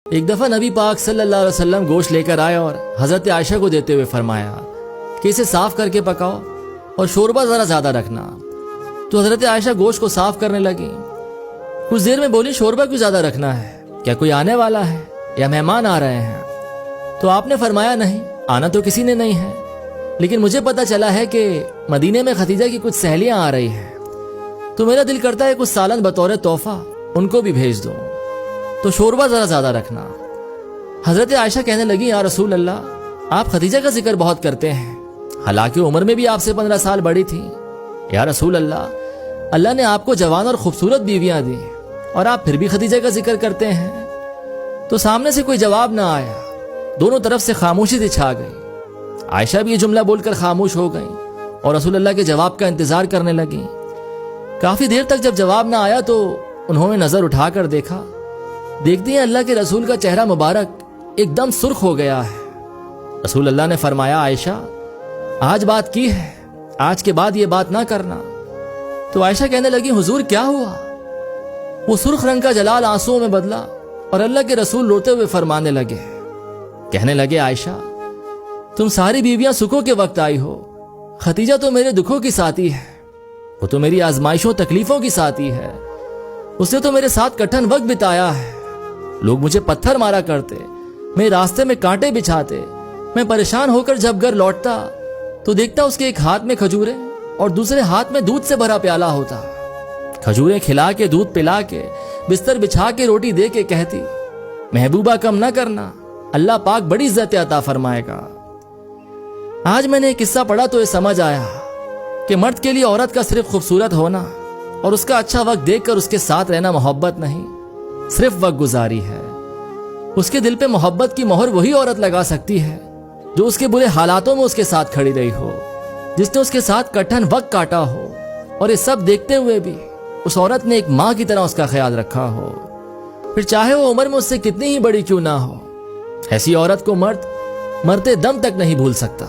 ایک دفعہ نبی پاک صلی اللہ علیہ وسلم گوشت لے کر آئے اور حضرت عائشہ کو دیتے ہوئے فرمایا کہ اسے صاف کر کے پکاؤ اور شوربہ ذرا زیادہ رکھنا۔ تو حضرت عائشہ گوشت کو صاف کرنے لگی۔ کچھ دیر میں بولی شوربہ کیوں زیادہ رکھنا ہے؟ کیا کوئی آنے والا ہے یا مہمان آ رہے ہیں؟ تو آپ نے فرمایا نہیں، آنا تو کسی نے نہیں ہے، لیکن مجھے پتا چلا ہے کہ مدینے میں ختیجہ کی کچھ سہیلیاں آ رہی ہیں، تو میرا دل کرتا ہے کچھ سالن بطور تحفہ ان کو بھی بھیج دو، تو شوربہ ذرا زیادہ رکھنا۔ حضرت عائشہ کہنے لگی یا رسول اللہ، آپ ختیجہ کا ذکر بہت کرتے ہیں، حالانکہ عمر میں بھی آپ سے 15 سال بڑی تھی۔ یا رسول اللہ، اللہ نے آپ کو جوان اور خوبصورت بیویاں دی اور آپ پھر بھی ختیجہ کا ذکر کرتے ہیں۔ تو سامنے سے کوئی جواب نہ آیا، دونوں طرف سے خاموشی سی چھا گئی۔ عائشہ بھی یہ جملہ بول کر خاموش ہو گئی اور رسول اللہ کے جواب کا انتظار کرنے لگی۔ کافی دیر تک جب جواب نہ آیا تو انہوں نے نظر اٹھا کر دیکھا، دیکھتی ہیں اللہ کے رسول کا چہرہ مبارک ایک دم سرخ ہو گیا ہے۔ رسول اللہ نے فرمایا عائشہ، آج بات کی ہے، آج کے بعد یہ بات نہ کرنا۔ تو عائشہ کہنے لگی حضور کیا ہوا؟ وہ سرخ رنگ کا جلال آنسوؤں میں بدلا اور اللہ کے رسول روتے ہوئے فرمانے لگے، کہنے لگے عائشہ، تم ساری بیویاں سکھوں کے وقت آئی ہو، ختیجہ تو میرے دکھوں کی ساتھی ہے، وہ تو میری آزمائشوں تکلیفوں کی ساتھی ہے، اس نے تو میرے ساتھ کٹھن وقت بتایا ہے۔ لوگ مجھے پتھر مارا کرتے، میں راستے میں کانٹے بچھاتے، میں پریشان ہو کر جب گھر لوٹتا تو دیکھتا اس کے ایک ہاتھ میں کھجوریں اور دوسرے ہاتھ میں دودھ سے بھرا پیالہ ہوتا، کھجوریں کھلا کے دودھ پلا کے بستر بچھا کے روٹی دے کے کہتی محبوبہ کم نہ کرنا، اللہ پاک بڑی عزت عطا فرمائے گا۔ آج میں نے ایک قصہ پڑھا تو یہ سمجھ آیا کہ مرد کے لیے عورت کا صرف خوبصورت ہونا اور اس کا اچھا وقت دیکھ کر اس کے ساتھ رہنا محبت نہیں، صرف وقت گزاری ہے۔ اس کے دل پہ محبت کی مہر وہی عورت لگا سکتی ہے جو اس کے برے حالاتوں میں اس کے ساتھ کھڑی رہی ہو، جس نے اس کے ساتھ کٹھن وقت کاٹا ہو، اور یہ سب دیکھتے ہوئے بھی اس عورت نے ایک ماں کی طرح اس کا خیال رکھا ہو، پھر چاہے وہ عمر میں اس سے کتنی ہی بڑی کیوں نہ ہو۔ ایسی عورت کو مرد مرتے دم تک نہیں بھول سکتا۔